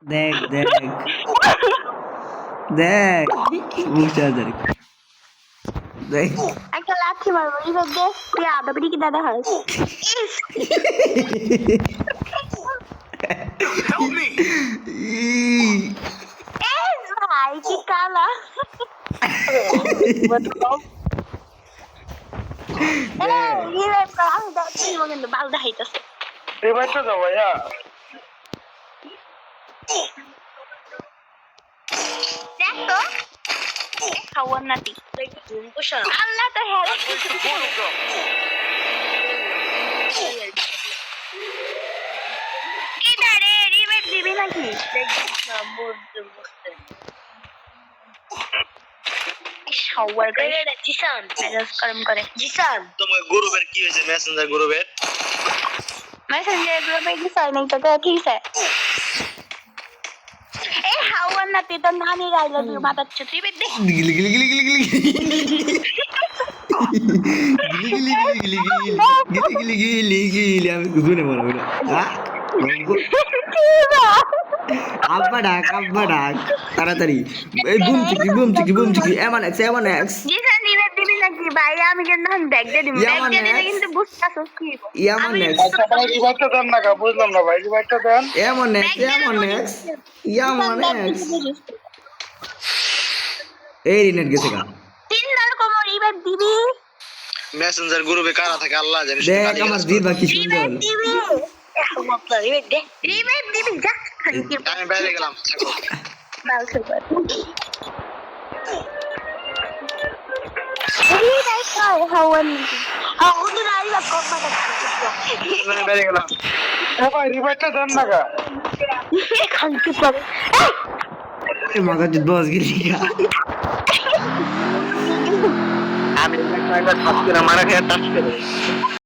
দেখ দেখ দেখ বুঝা দেখ দেখ একটা লাথি মারবো রিভাইভ দে তুই আদাবি কি দাদা হয় ভাই কি কালা রিভাইভ কর আমি দেখছি কিন্তু বাল দেখাইতেছে রিভাইভ তো দাও ভাইয়া দেখ তো খাওয়ার নাতি আল্লাহ তো হ্যাঁ কিদারে রিভাইভ দিবি নাকি শাওয়ার করে জিসান মেজাজ গরম করে জিসান তোমার গ্রুপের কি হয়েছে মেসেঞ্জার গ্রুপের মেসেঞ্জার গ্রুপে কি সাইন তো কি আছে এই হাওয়ার নাতি তো নানি গাইলো তুই মাতাচ্ছ তুই বেদ দে গিলি গিলি গিলি গিলি গিলি গিলি গিলি গিলি গিলি আমি শুনে মনে হলো আব্বা ডাক তাড়াতাড়ি এই বুম চিকি এমন এক্স জিসান রিভাইভ দিবি নাকি ভাই আমি কিন্তু ব্যাগ দিয়ে দিবি ব্যাগ দিয়ে দিলে কিন্তু বুঝতাছস কি এমন এক্স আচ্ছা ভাই রিভাইভটা দেন না বুঝলাম না ভাই রিভাইভটা দেন এমন এক্স এই রিনেট গেছে গা তিনবার কোন রিভাইভ দিবি মেসেঞ্জার গ্রুপে কারা থাকে আল্লাহ জানে দেখ আমার জির বাকি সুন্দর রিভাইভ দিবি রিভাইভ দিবি যা আমি বাইরে গেলাম থাকো বাল সুপার রিভাইভ কর হাওয়ান ওদের রিভাইভ কর আমি বাইরে গেলাম ভাই রিভাইভটা দেন না খালকে পড়ে মাথা জিত বস গিলি আমি একটা মারা খেয়ে টাচ করে